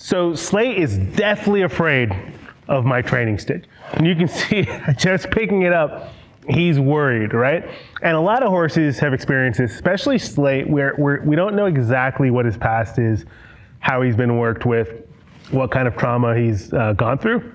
So Slate is deathly afraid of my training stick. And you can see just picking it up, he's worried, right? And a lot of horses have experienced this, especially Slate, where we don't know exactly what his past is, how he's been worked with, what kind of trauma he's gone through.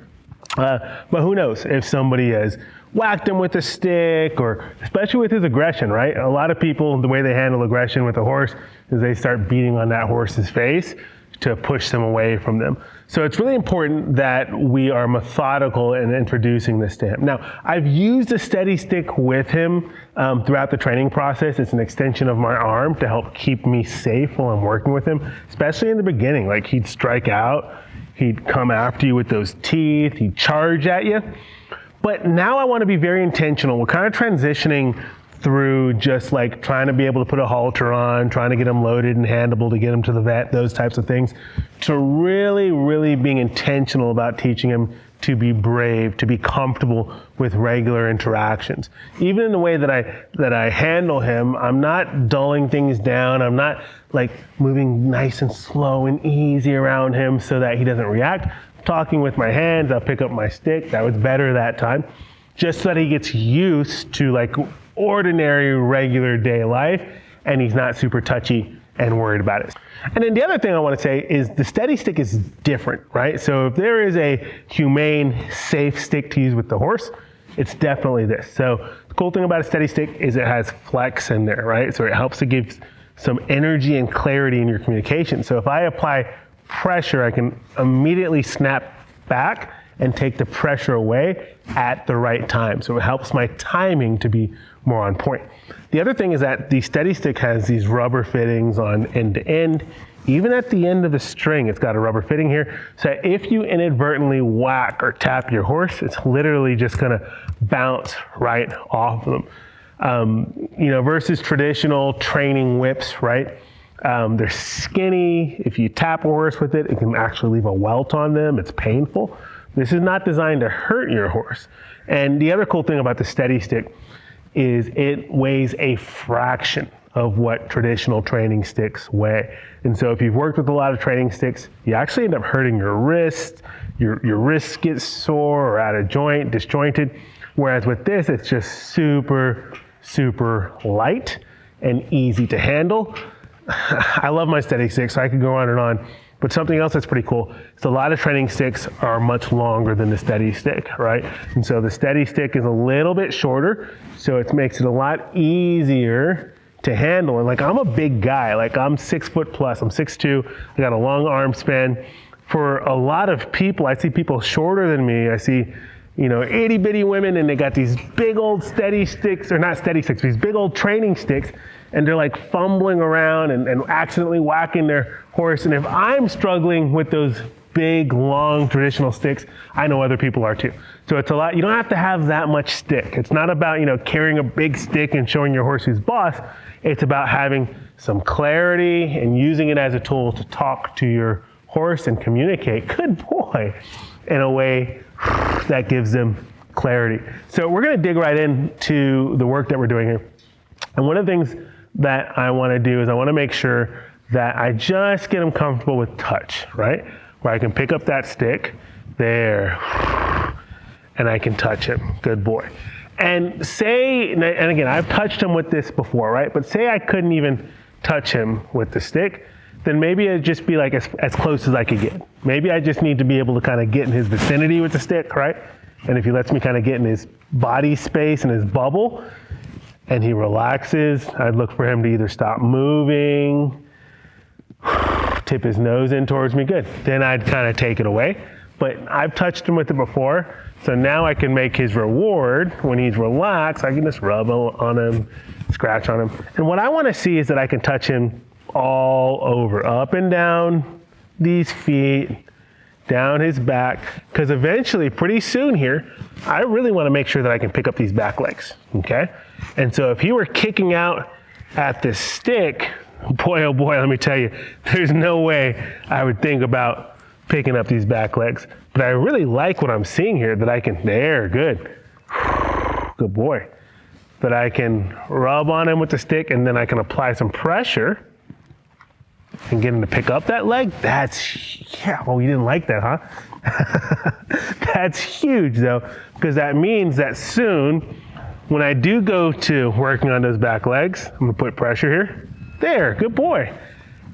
But who knows if somebody has whacked him with a stick, or especially with his aggression, right? A lot of people, the way they handle aggression with a horse is they start beating on that horse's face to push them away from them. So it's really important that we are methodical in introducing this to him. Now, I've used a steady stick with him throughout the training process. It's an extension of my arm to help keep me safe while I'm working with him, especially in the beginning. Like, he'd strike out, he'd come after you with those teeth, he'd charge at you. But now I want to be very intentional. We're kind of transitioning through just like trying to be able to put a halter on, trying to get him loaded and handleable to get him to the vet, those types of things, to really, really being intentional about teaching him to be brave, to be comfortable with regular interactions. Even in the way that I handle him, I'm not dulling things down. I'm not like moving nice and slow and easy around him so that he doesn't react. Talking with my hands, I'll pick up my stick. That was better that time. Just so that he gets used to like ordinary, regular day life, and he's not super touchy and worried about it. And then the other thing I want to say is the steady stick is different, right? So if there is a humane, safe stick to use with the horse, it's definitely this. So the cool thing about a steady stick is it has flex in there, right? So it helps to give some energy and clarity in your communication. So if I apply pressure, I can immediately snap back and take the pressure away at the right time. So it helps my timing to be more on point. The other thing is that the steady stick has these rubber fittings on end to end. Even at the end of the string, it's got a rubber fitting here. So if you inadvertently whack or tap your horse, it's literally just gonna bounce right off of them. Versus traditional training whips, right? They're skinny. If you tap a horse with it, it can actually leave a welt on them. It's painful. This is not designed to hurt your horse. And the other cool thing about the steady stick is it weighs a fraction of what traditional training sticks weigh. And so if you've worked with a lot of training sticks, you actually end up hurting your wrist. Your wrists get sore or out of joint, disjointed. Whereas with this, it's just super, super light and easy to handle. I love my steady stick, so I could go on and on. But something else that's pretty cool is a lot of training sticks are much longer than the steady stick, right? And so the steady stick is a little bit shorter, so it makes it a lot easier to handle. And like, I'm a big guy, like I'm 6 foot plus, I'm 6'2", I got a long arm span. For a lot of people, I see people shorter than me. I see, itty bitty women, and they got these big old steady sticks, or not steady sticks, these big old training sticks, and they're like fumbling around and accidentally whacking their horse. And if I'm struggling with those big, long, traditional sticks, I know other people are too. So it's a lot, you don't have to have that much stick. It's not about, carrying a big stick and showing your horse who's boss. It's about having some clarity and using it as a tool to talk to your horse and communicate, good boy, in a way that gives them clarity. So we're gonna dig right into the work that we're doing here. And one of the things that I wanna do is I wanna make sure that I just get them comfortable with touch, right? Where I can pick up that stick, there, and I can touch him, good boy. And say, and again, I've touched him with this before, right? But say I couldn't even touch him with the stick, then maybe it'd just be like as close as I could get. Maybe I just need to be able to kind of get in his vicinity with the stick, right? And if he lets me kind of get in his body space and his bubble, and he relaxes, I'd look for him to either stop moving, tip his nose in towards me, good. Then I'd kind of take it away. But I've touched him with it before, so now I can make his reward, when he's relaxed, I can just rub on him, scratch on him. And what I want to see is that I can touch him all over, up and down these feet, down his back, because eventually, pretty soon here, I really want to make sure that I can pick up these back legs, okay? And so if he were kicking out at this stick, boy, oh boy, let me tell you, there's no way I would think about picking up these back legs. But I really like what I'm seeing here, that I can, there, good. Good boy. That I can rub on him with the stick, and then I can apply some pressure and get him to pick up that leg, yeah, oh, you didn't like that, huh? That's huge though, because that means that soon, when I do go to working on those back legs, I'm gonna put pressure here. There, good boy.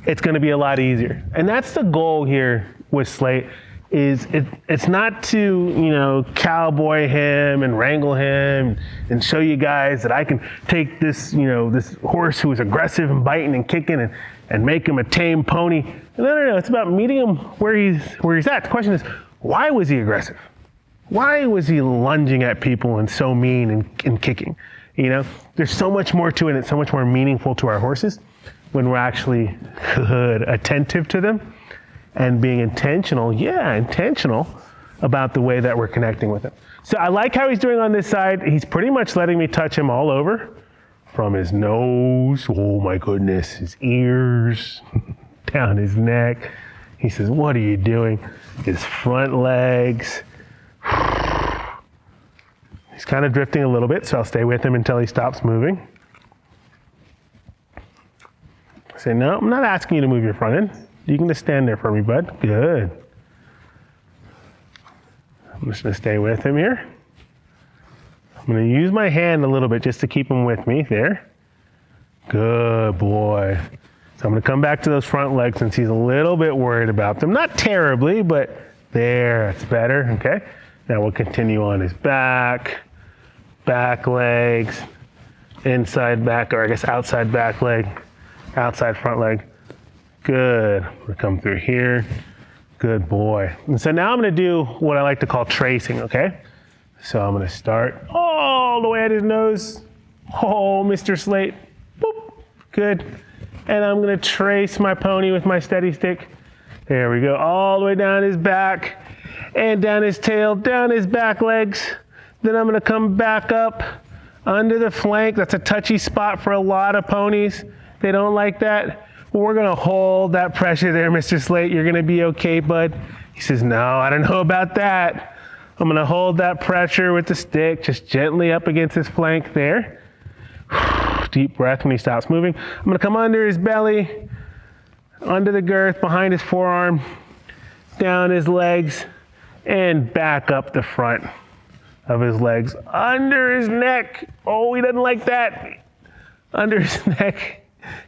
It's gonna be a lot easier. And that's the goal here with Slate, is it's not to, cowboy him and wrangle him and show you guys that I can take this, this horse who is aggressive and biting and kicking and make him a tame pony. No, it's about meeting him where he's at. The question is, why was he aggressive? Why was he lunging at people and so mean and kicking? There's so much more to it, and it's so much more meaningful to our horses when we're actually attentive to them and being intentional about the way that we're connecting with them. So I like how he's doing on this side. He's pretty much letting me touch him all over, from his nose, oh my goodness, his ears, down his neck. He says, what are you doing? His front legs. He's kind of drifting a little bit, so I'll stay with him until he stops moving. I say, no, I'm not asking you to move your front end. You can just stand there for me, bud. Good. I'm just gonna stay with him here. I'm gonna use my hand a little bit just to keep him with me there. Good boy. So I'm gonna come back to those front legs since he's a little bit worried about them. Not terribly, but there, it's better, okay? Now we'll continue on his back legs, inside back, or I guess outside back leg, outside front leg. Good, we'll come through here. Good boy. And so now I'm gonna do what I like to call tracing, okay? So I'm gonna start all the way at his nose. Oh, Mr. Slate, boop, good. And I'm gonna trace my pony with my steady stick. There we go, all the way down his back and down his tail, down his back legs. Then I'm gonna come back up under the flank. That's a touchy spot for a lot of ponies. They don't like that. We're gonna hold that pressure there, Mr. Slate. You're gonna be okay, bud. He says, no, I don't know about that. I'm gonna hold that pressure with the stick, just gently up against his flank there. Deep breath when he stops moving. I'm gonna come under his belly, under the girth, behind his forearm, down his legs, and back up the front of his legs, under his neck. Oh, he doesn't like that. Under his neck,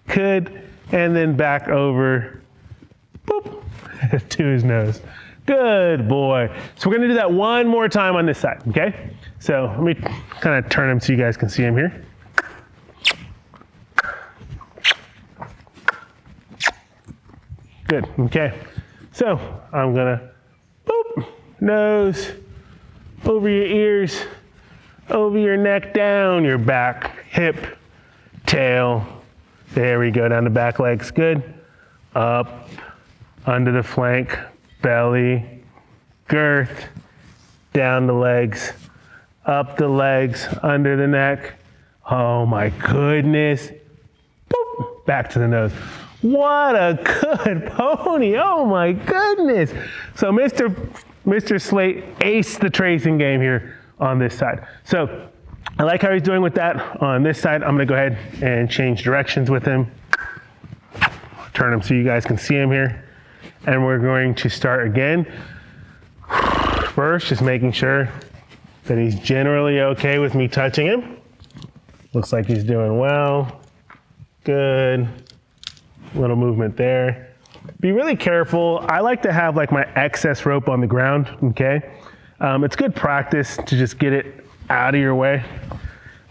good. And then back over, boop, to his nose. Good boy. So we're gonna do that one more time on this side, okay? So let me kind of turn him so you guys can see him here. Good, okay. So I'm gonna, boop, nose, over your ears, over your neck, down your back, hip, tail. There we go, down the back legs, good. Up, under the flank, belly, girth, down the legs, up the legs, under the neck. Oh my goodness. Boop, back to the nose. What a good pony, oh my goodness. So Mr. Slate aced the tracing game here on this side. So I like how he's doing with that on this side. I'm gonna go ahead and change directions with him. Turn him so you guys can see him here. And we're going to start again. First, just making sure that he's generally okay with me touching him. Looks like he's doing well. Good. Little movement there. Be really careful. I like to have like my excess rope on the ground, okay? It's good practice to just get it out of your way.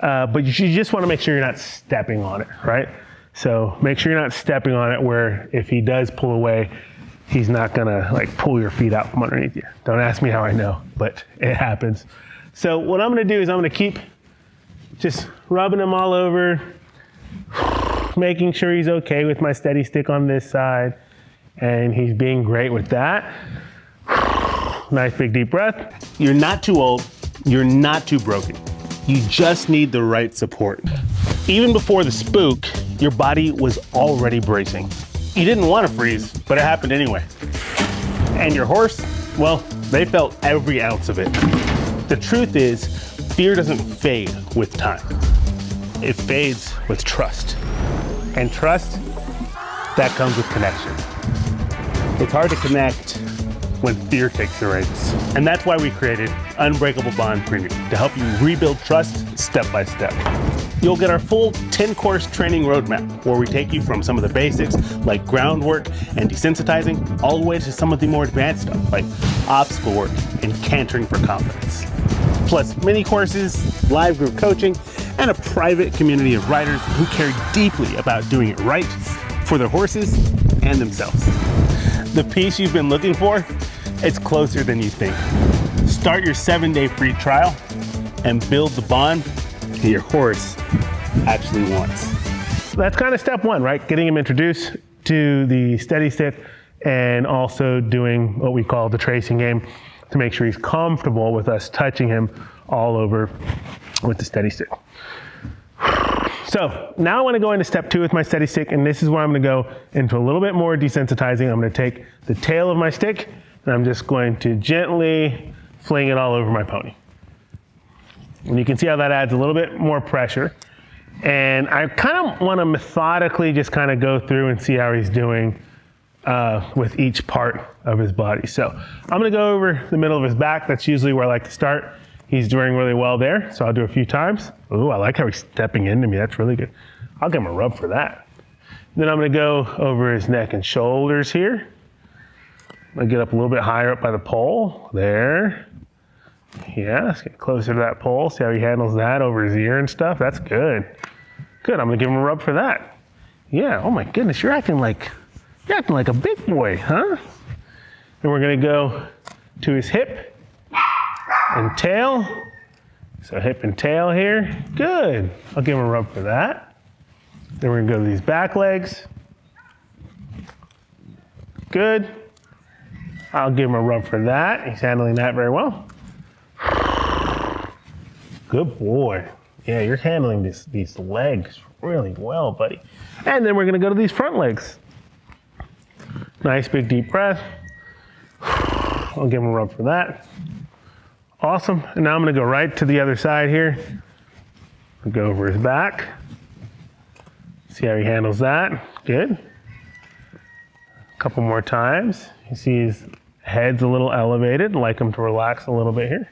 But you just want to make sure you're not stepping on it, right? So make sure you're not stepping on it where if he does pull away, he's not gonna like pull your feet out from underneath you. Don't ask me how I know, but it happens. So what I'm gonna do is I'm gonna keep just rubbing him all over, making sure he's okay with my steady stick on this side, and he's being great with that. Nice big deep breath. You're not too old, you're not too broken. You just need the right support. Even before the spook, your body was already bracing. You didn't want to freeze, but it happened anyway. And your horse, well, they felt every ounce of it. The truth is, fear doesn't fade with time. It fades with trust. And trust that comes with connection. It's hard to connect when fear takes the reins. And that's why we created Unbreakable Bond Premium, to help you rebuild trust step by step. You'll get our full 10-course training roadmap, where we take you from some of the basics like groundwork and desensitizing, all the way to some of the more advanced stuff like obstacle work and cantering for confidence. Plus mini courses, live group coaching, and a private community of riders who care deeply about doing it right for their horses and themselves. The piece you've been looking for, it's closer than you think. Start your 7-day free trial and build the bond your horse actually wants. That's kind of step one, right? Getting him introduced to the steady stick and also doing what we call the tracing game to make sure he's comfortable with us touching him all over with the steady stick. So now I want to go into step 2 with my steady stick, and this is where I'm going to go into a little bit more desensitizing. I'm going to take the tail of my stick and I'm just going to gently fling it all over my pony. And you can see how that adds a little bit more pressure. And I kind of want to methodically just kind of go through and see how he's doing with each part of his body. So I'm going to go over the middle of his back. That's usually where I like to start. He's doing really well there, so I'll do a few times. Ooh, I like how he's stepping into me. That's really good. I'll give him a rub for that. Then I'm going to go over his neck and shoulders here. I'm going to get up a little bit higher up by the pole. There. Yeah, let's get closer to that pole. See how he handles that over his ear and stuff. That's good. Good. I'm going to give him a rub for that. Yeah. Oh my goodness, you're acting like a big boy, huh? Then we're going to go to his hip and tail. So hip and tail here. Good. I'll give him a rub for that. Then we're going to go to these back legs. Good. I'll give him a rub for that. He's handling that very well. Good boy. Yeah, you're handling these legs really well, buddy. And then we're going to go to these front legs. Nice big deep breath. I'll give him a rub for that. Awesome. And now I'm going to go right to the other side here. I'll go over his back. See how he handles that. Good. A couple more times. You see his head's a little elevated. I'd like him to relax a little bit here.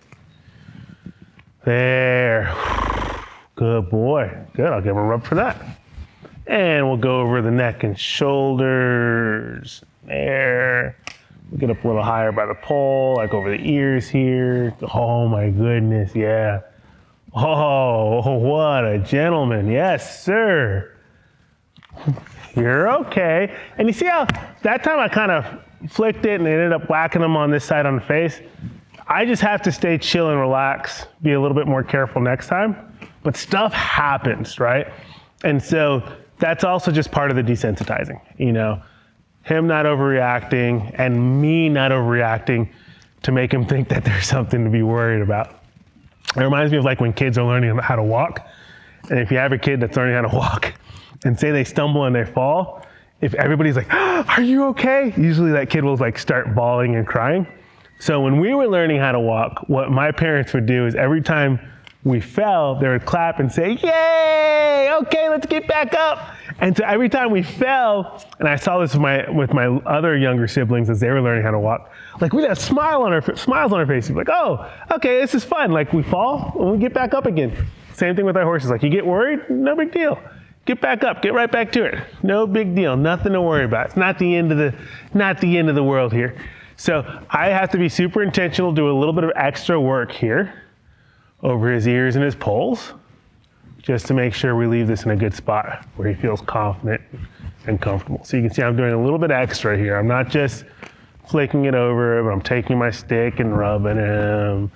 There. Good boy. Good. I'll give him a rub for that. And we'll go over the neck and shoulders. There. We'll get up a little higher by the pole, like over the ears here. Oh my goodness, yeah. Oh, what a gentleman. Yes, sir. You're okay. And you see how that time I kind of flicked it and ended up whacking him on this side on the face? I just have to stay chill and relax, be a little bit more careful next time. But stuff happens, right? And so that's also just part of the desensitizing, you know? Him not overreacting and me not overreacting to make him think that there's something to be worried about. It reminds me of like when kids are learning how to walk. And if you have a kid that's learning how to walk and say they stumble and they fall, if everybody's like, are you okay? Usually that kid will like start bawling and crying. So when we were learning how to walk, what my parents would do is every time we fell, they would clap and say, yay, okay, let's get back up. And so every time we fell, and I saw this with my other younger siblings as they were learning how to walk, like we'd have smiles on our faces, like, oh, okay, this is fun. Like we fall and we get back up again. Same thing with our horses. Like you get worried, no big deal. Get back up, get right back to it. No big deal, nothing to worry about. It's not the end of the world here. So I have to be super intentional, do a little bit of extra work here over his ears and his poles, just to make sure we leave this in a good spot where he feels confident and comfortable. So you can see I'm doing a little bit extra here. I'm not just flicking it over, but I'm taking my stick and rubbing him,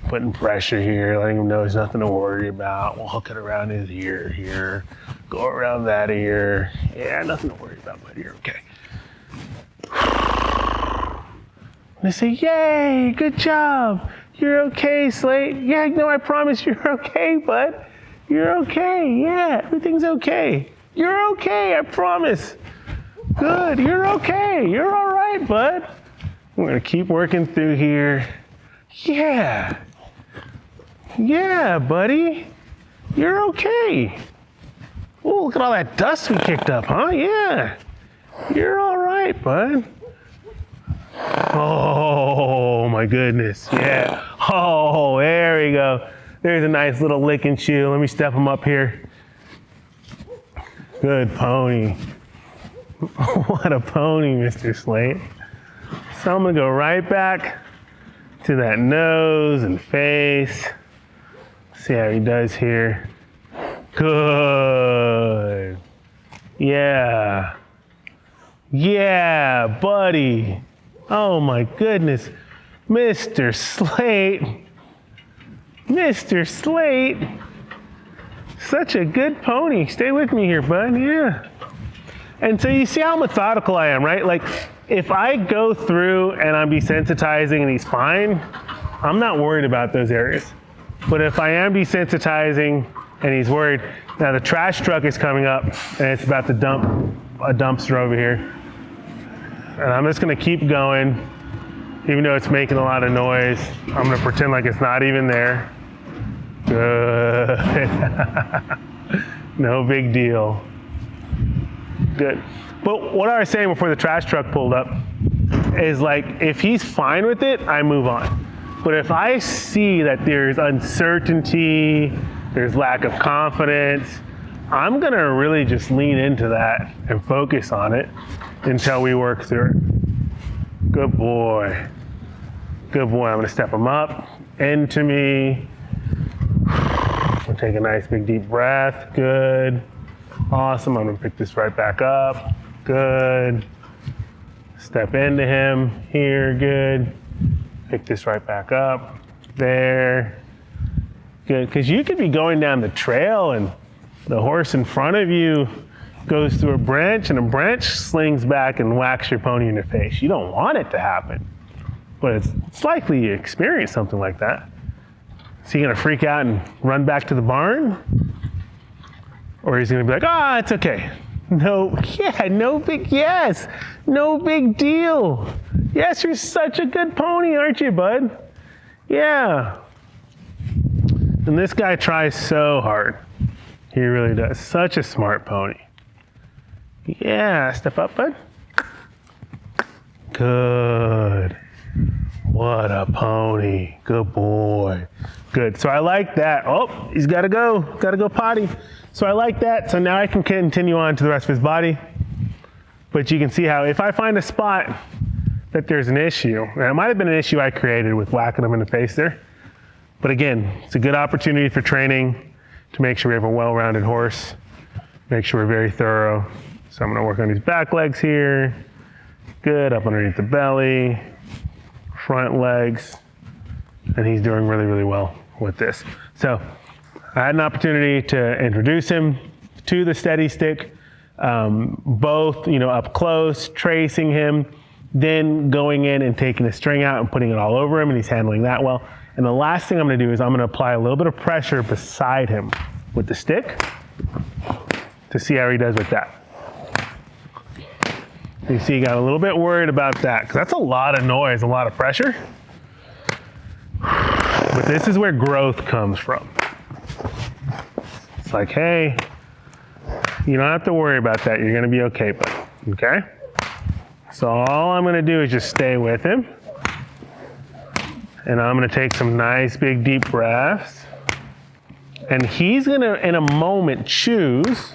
putting pressure here, letting him know there's nothing to worry about. We'll hook it around his ear here, go around that ear. Yeah, nothing to worry about, buddy, you're okay. They say, yay, good job. You're okay, Slate. Yeah, no, I promise you're okay, bud. You're okay, yeah, everything's okay. You're okay, I promise. Good, you're okay. You're all right, bud. We're gonna keep working through here. Yeah. Yeah, buddy. You're okay. Oh, look at all that dust we kicked up, huh? Yeah. You're all right, bud. Oh my goodness, yeah. Oh, there we go. There's a nice little lick and chew. Let me step him up here. Good pony. What a pony, Mr. Slate. So I'm gonna go right back to that nose and face. See how he does here. Good. Yeah. Yeah, buddy. Oh my goodness. Mr. Slate. Mr. Slate. Such a good pony. Stay with me here, bud. Yeah. And so you see how methodical I am, right? Like, if I go through and I'm desensitizing and he's fine, I'm not worried about those areas. But if I am desensitizing and he's worried, now the trash truck is coming up and it's about to dump a dumpster over here. And I'm just gonna keep going, even though it's making a lot of noise. I'm gonna pretend like it's not even there. Good. No big deal. Good. But what I was saying before the trash truck pulled up is, like, if he's fine with it, I move on. But if I see that there's uncertainty, there's lack of confidence, I'm gonna really just lean into that and focus on it until we work through it. Good boy. Good boy. I'm gonna step him up into me. We'll take a nice big deep breath. Good. Awesome. I'm gonna pick this right back up. Good. Step into him here. Good. Pick this right back up. There. Good. Because you could be going down the trail and the horse in front of you goes through a branch and a branch slings back and whacks your pony in the face. You don't want it to happen, but it's likely you experience something like that. Is he gonna freak out and run back to the barn? Or he's gonna be like, ah, it's okay. No, yeah, no big, yes, no big deal. Yes, you're such a good pony, aren't you, bud? Yeah. And this guy tries so hard. He really does. Such a smart pony. Yeah, step up, bud. Good. What a pony. Good boy. Good. So I like that. Oh, he's got to go. Got to go potty. So I like that. So now I can continue on to the rest of his body. But you can see how if I find a spot that there's an issue, and it might have been an issue I created with whacking him in the face there. But again, it's a good opportunity for training to make sure we have a well-rounded horse. Make sure we're very thorough. So I'm going to work on these back legs here. Good. Up underneath the belly. Front legs. And he's doing really, really well with this. So I had an opportunity to introduce him to the steady stick, both, up close, tracing him, then going in and taking the string out and putting it all over him, and he's handling that well. And the last thing I'm gonna do is I'm gonna apply a little bit of pressure beside him with the stick to see how he does with that. You see, he got a little bit worried about that, because that's a lot of noise, a lot of pressure. But this is where growth comes from. It's like, hey, you don't have to worry about that. You're gonna be okay, bud, okay? So all I'm gonna do is just stay with him. And I'm gonna take some nice big deep breaths. And he's gonna, in a moment, choose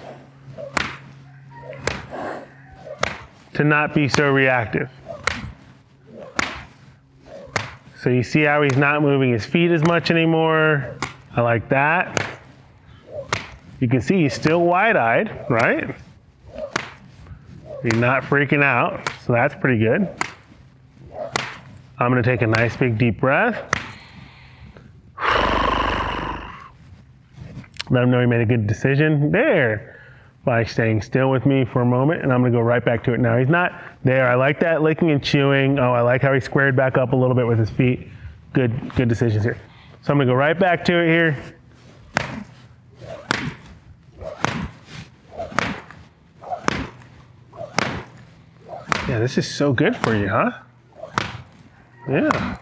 to not be so reactive. So you see how he's not moving his feet as much anymore. I like that. You can see he's still wide-eyed, right? He's not freaking out, so that's pretty good. I'm gonna take a nice big deep breath. Let him know he made a good decision there by staying still with me for a moment, and I'm gonna go right back to it now. He's not there. I like that licking and chewing. Oh, I like how he squared back up a little bit with his feet. Good decisions here. So I'm gonna go right back to it here. Yeah, this is so good for you, huh? Yeah.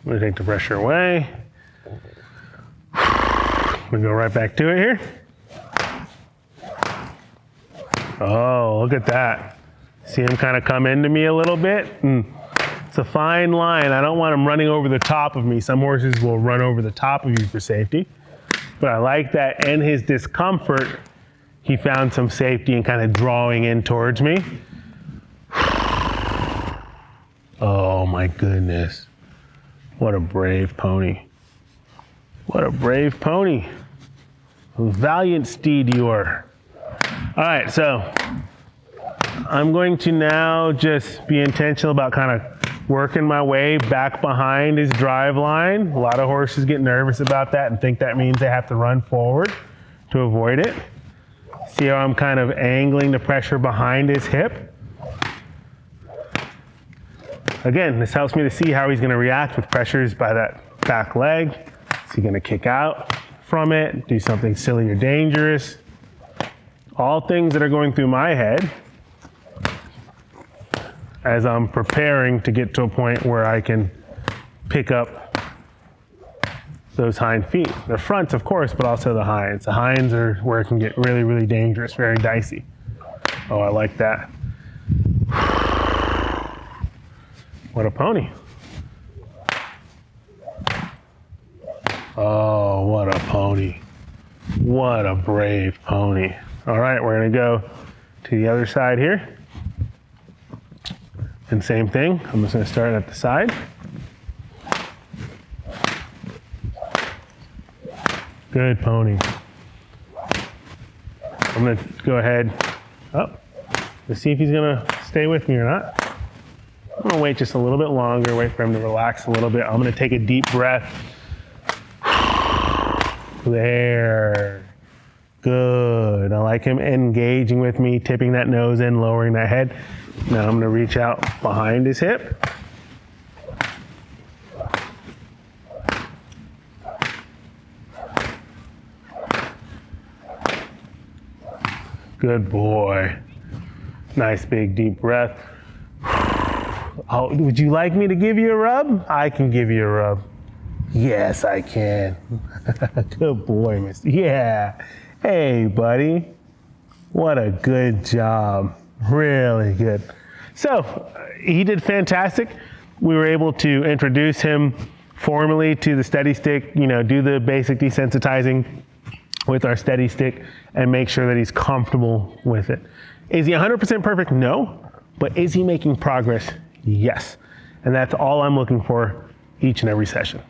I'm gonna take the pressure away. We go right back to it here. Oh, look at that. See him kind of come into me a little bit? It's a fine line. I don't want him running over the top of me. Some horses will run over the top of you for safety. But I like that in his discomfort, he found some safety and kind of drawing in towards me. Oh my goodness. What a brave pony. What a brave pony. A valiant steed you are. All right, so I'm going to now just be intentional about kind of working my way back behind his drive line. A lot of horses get nervous about that and think that means they have to run forward to avoid it. See how I'm kind of angling the pressure behind his hip? Again, this helps me to see how he's going to react with pressures by that back leg. Is he going to kick out from it, do something silly or dangerous? All things that are going through my head as I'm preparing to get to a point where I can pick up those hind feet. The fronts, of course, but also the hinds. The hinds are where it can get really, really dangerous, very dicey. Oh, I like that. What a pony. Oh, what a pony. What a brave pony. All right, we're gonna go to the other side here. And same thing, I'm just gonna start at the side. Good pony. I'm gonna go ahead, let's see if he's gonna stay with me or not. I'm gonna wait just a little bit longer, wait for him to relax a little bit. I'm gonna take a deep breath. There. Good. I like him engaging with me, tipping that nose in, lowering that head. Now I'm gonna reach out behind his hip. Good boy. Nice big deep breath. Oh, would you like me to give you a rub? I can give you a rub. Yes, I can. Good boy, mister. Yeah. Hey, buddy. What a good job. Really good. So, he did fantastic. We were able to introduce him formally to the steady stick, do the basic desensitizing with our steady stick and make sure that he's comfortable with it. Is he 100% perfect? No. But is he making progress? Yes. And that's all I'm looking for each and every session.